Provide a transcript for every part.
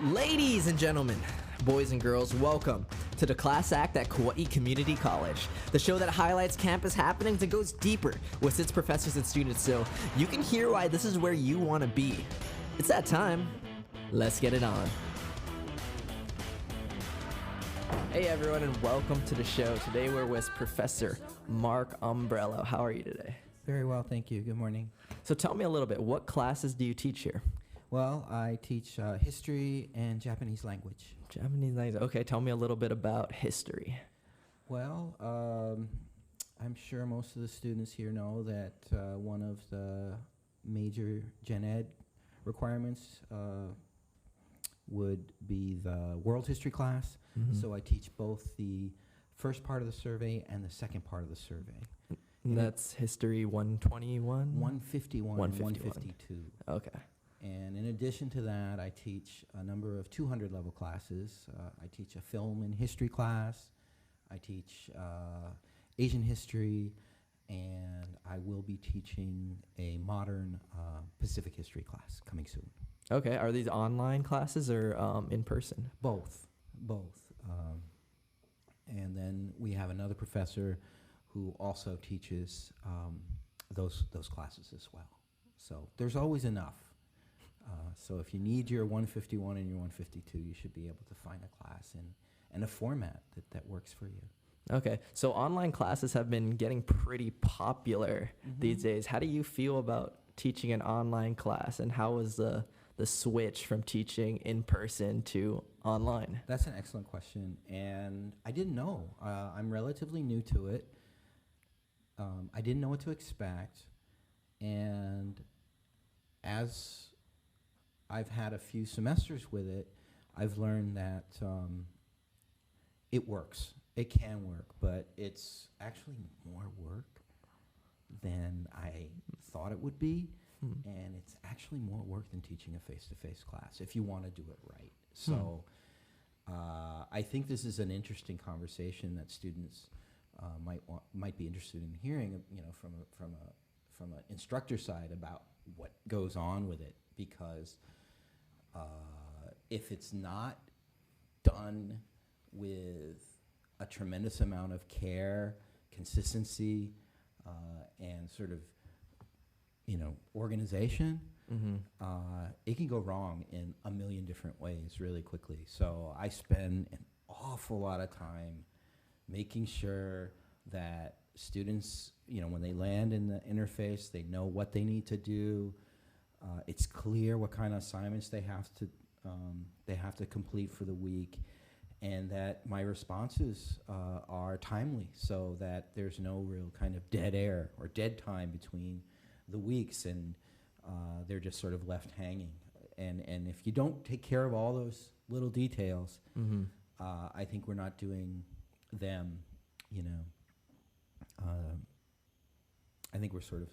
Ladies and gentlemen, boys and girls, welcome to the Class Act at Kauai Community College, the show that highlights campus happenings and goes deeper with its professors and students so you can hear why this is where you want to be. It's that time. Let's get it on. Hey everyone, and welcome to the show. Today we're with Professor Mark Ombrello. How are you today? Very well, thank you. Good morning. So tell me a little bit, what classes do you teach here? Well, I teach history and Japanese language. Japanese language. Okay, tell me a little bit about history. Well, I'm sure most of the students here know that one of the major gen ed requirements would be the world history class. Mm-hmm. So I teach both the first part of the survey and the second part of the survey. And that's history 121? 151 and 152. Okay. And in addition to that, I teach a number of 200 level classes. I teach a film and history class. I teach Asian history, and I will be teaching a modern Pacific history class coming soon. Okay. Are these online classes or in person? Both. And then we have another professor who also teaches those classes as well. So there's always enough. So if you need your 151 and your 152, you should be able to find a class and a format that works for you. Okay. So online classes have been getting pretty popular these days. How do you feel about teaching an online class, and how was the switch from teaching in person to online? That's an excellent question, and I didn't know. I'm relatively new to it. I didn't know what to expect, and as I've had a few semesters with it, I've learned that it works. It can work, but it's actually more work than I thought it would be, and it's actually more work than teaching a face-to-face class if you want to do it right. So I think this is an interesting conversation that students might be interested in hearing, from an instructor side about what goes on with it, because if it's not done with a tremendous amount of care, consistency, and sort of, organization, it can go wrong in a million different ways really quickly. So I spend an awful lot of time making sure that students, when they land in the interface, they know what they need to do. It's clear what kind of assignments they have to complete for the week, and that my responses are timely, so that there's no real kind of dead air or dead time between the weeks, and they're just sort of left hanging. And if you don't take care of all those little details, I think we're not doing them, I think we're sort of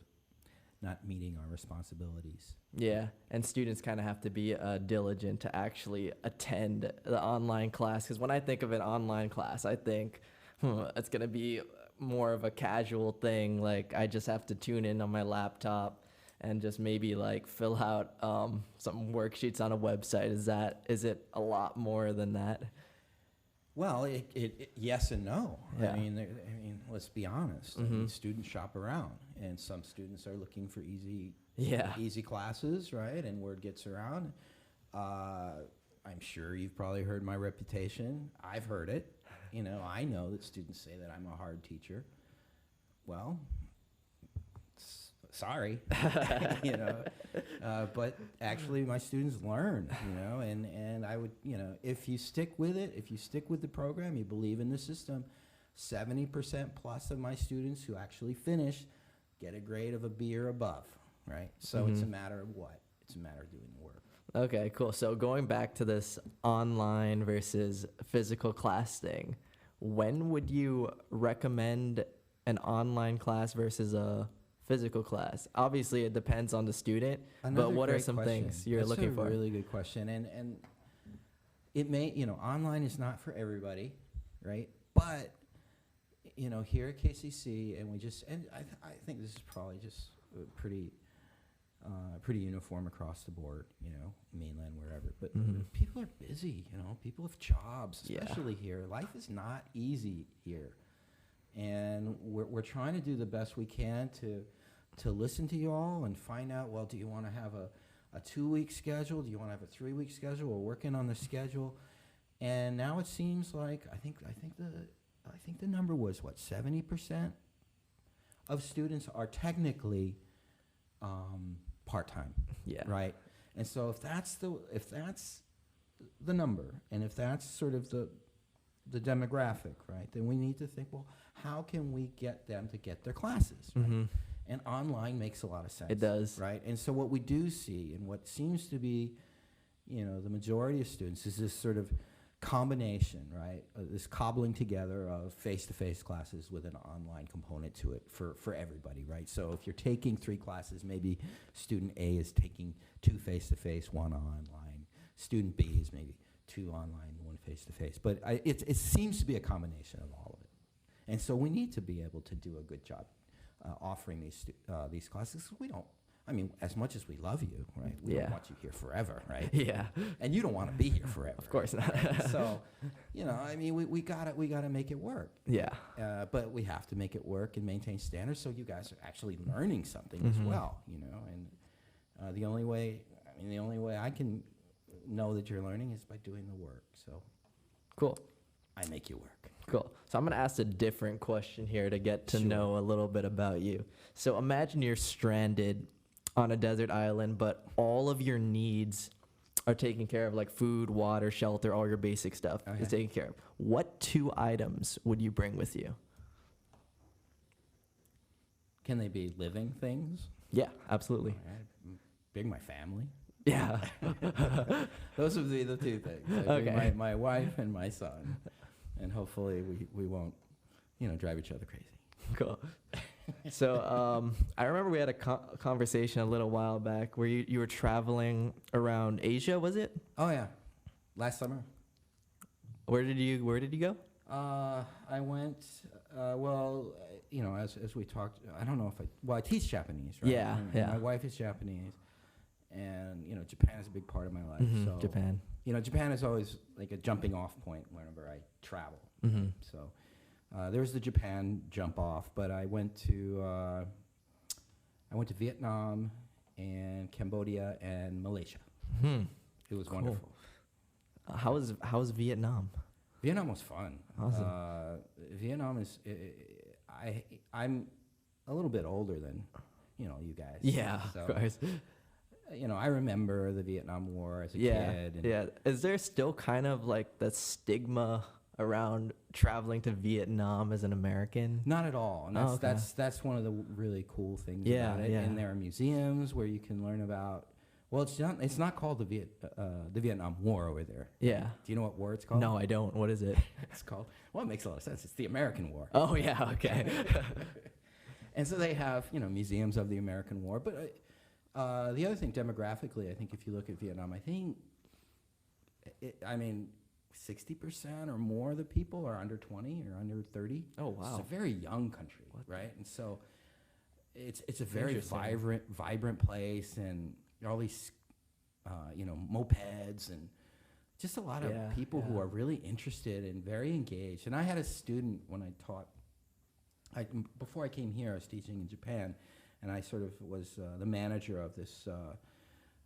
not meeting our responsibilities. Yeah, and students kind of have to be diligent to actually attend the online class, because when I think of an online class, I think it's going to be more of a casual thing. Like, I just have to tune in on my laptop and just maybe like fill out some worksheets on a website. Is it a lot more than that? Well, it yes and no. Yeah. I mean, let's be honest. I mean, students shop around, and some students are looking for easy classes, right? And word gets around. I'm sure you've probably heard my reputation. I've heard it. I know that students say that I'm a hard teacher. Well, sorry, but actually my students learn, and I would, if you stick with it, if you stick with the program, you believe in the system, 70% plus of my students who actually finish get a grade of a B or above, right? So it's a matter of what? It's a matter of doing the work. Okay, cool. So going back to this online versus physical class thing, when would you recommend an online class versus a physical class? Obviously, it depends on the student, but what are some things you're looking for? That's a really good question. And it may, online is not for everybody, right? But, here at KCC, and I think this is probably just pretty pretty uniform across the board, mainland, wherever. But Mm-hmm. people are busy, people have jobs, Yeah. especially here. Life is not easy here. And we're trying to do the best we can to listen to you all and find out, well, do you want to have a 2-week schedule? Do you want to have a 3-week schedule? We're working on the schedule. And now it seems like, I think the number was, 70% of students are technically part-time. Yeah. Right. And so if that's the number, and if that's sort of the demographic, right, then we need to think, well, how can we get them to get their classes? Right? Mm-hmm. And online makes a lot of sense. It does. Right. And so what we do see, and what seems to be, the majority of students, is this sort of combination, right? This cobbling together of face-to-face classes with an online component to it for everybody, right? So if you're taking 3 classes, maybe student A is taking 2 face-to-face, 1 online. Student B is maybe 2 online, 1 face-to-face. But it seems to be a combination of all of it. And so we need to be able to do a good job offering these classes. We don't, as much as we love you, right? We don't want you here forever, right? Yeah. And you don't want to be here forever. Of course not. Right? So, we gotta make it work. Yeah. But we have to make it work and maintain standards so you guys are actually learning something Mm-hmm. as well, And the only way I can know that you're learning is by doing the work. So, Cool. I make you work. Cool. So I'm going to ask a different question here to get to Sure. know a little bit about you. So imagine you're stranded on a desert island, but all of your needs are taken care of, like food, water, shelter, all your basic stuff is taken care of. What 2 items would you bring with you? Can they be living things? Yeah, absolutely. Bring my family. Yeah. Those would be the 2 things. I'd Okay. bring my wife and my son. And hopefully we won't, drive each other crazy. Cool. So I remember we had a conversation a little while back where you were traveling around Asia, was it? Oh, yeah. Last summer. Where did you go? I went, as we talked, I don't know if I teach Japanese, right? Yeah, And yeah. My wife is Japanese, and, Japan is a big part of my life. Mhm, So, Japan. Japan is always like a jumping off point whenever I travel. Mm-hmm. So there's the Japan jump off, but I went to Vietnam and Cambodia and Malaysia. Hmm. It was Cool. wonderful. How's Vietnam? Vietnam was fun. Awesome. Vietnam is I'm a little bit older than you guys. Yeah, So, of course. I remember the Vietnam War as a Yeah, kid. And yeah. Is there still kind of like that stigma around traveling to Vietnam as an American? Not at all. And Oh, okay. that's one of the really cool things Yeah, about it. yeah. And there are museums where you can learn about. Well, it's not called the Vietnam War over there. Yeah. Do you know what war it's called? No, I don't. What is it? It's called. Well, it makes a lot of sense. It's the American War. Oh, yeah. Okay. And so they have museums of the American War. But the other thing, demographically, I think if you look at Vietnam, I think 60% or more of the people are under 20 or under 30. Oh, wow. It's a very young country, right? And so it's a very Interesting. vibrant place, and all these mopeds and just a lot of people who are really interested and very engaged. And I had a student when I taught. Before I came here, I was teaching in Japan, and I sort of was the manager of this. I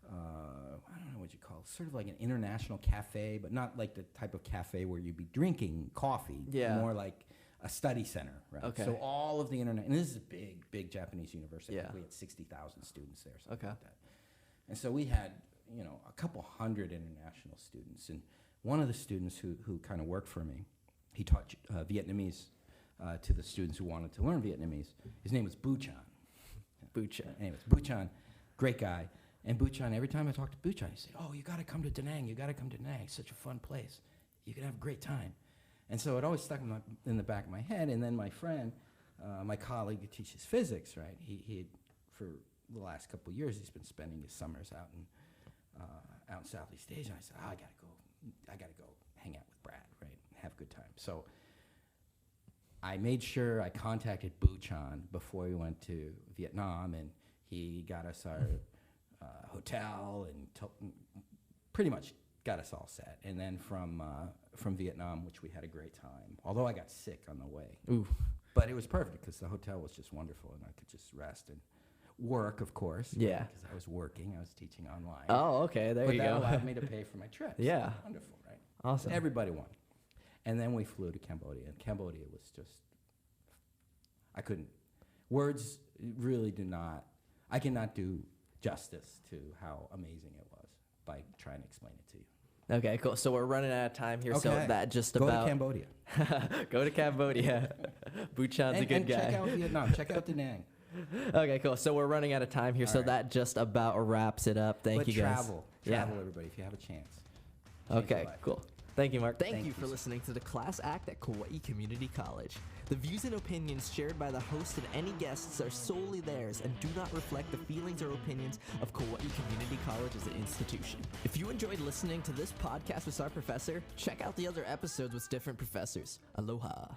don't know what you call it, sort of like an international cafe, but not like the type of cafe where you'd be drinking coffee. Yeah. More like a study center, right? Okay. So all of the internet, and this is a big Japanese university. I Yeah. think we had 60,000 students there, something Okay. like that. And so we had, a couple hundred international students, and one of the students who kind of worked for me, he taught Vietnamese to the students who wanted to learn Vietnamese. His name was Buchan. Bucha. Anyways, Buchan, great guy. And Buchan, every time I talked to Buchan, he said, "Oh, you got to come to Da Nang. You got to come to Da Nang. It's such a fun place. You can have a great time." And so it always stuck in the back of my head. And then my friend, my colleague who teaches physics, right? He had, for the last couple of years, he's been spending his summers out in Southeast Asia. I said, I gotta go hang out with Brad, right? And have a good time. So I made sure I contacted Buchan before we went to Vietnam, and he got us our hotel and pretty much got us all set. And then from Vietnam, which we had a great time, although I got sick on the way. Ooh. But it was perfect because the hotel was just wonderful, and I could just rest and work, of course. Yeah. Because I was working. I was teaching online. Oh, okay. There you But that go. allowed me to pay for my trips. Yeah. Wonderful, right? Awesome. Everybody won. And then we flew to Cambodia, and Cambodia was just, I couldn't, words really do not, I cannot do justice to how amazing it was by trying to explain it to you. Okay, cool. So we're running out of time here. So that just Go about to Cambodia. go to Cambodia. Buchan's a good and guy. check out Vietnam. Check out Da Nang. Okay, cool. So we're running out of time here. All So right. that just about wraps it up. Thank But you guys. travel, everybody, if you have a chance. Change your Okay, life. cool. Thank you, Mark. Thank you for listening to the Class Act at Kauai Community College. The views and opinions shared by the host and any guests are solely theirs and do not reflect the feelings or opinions of Kauai Community College as an institution. If you enjoyed listening to this podcast with our professor, check out the other episodes with different professors. Aloha.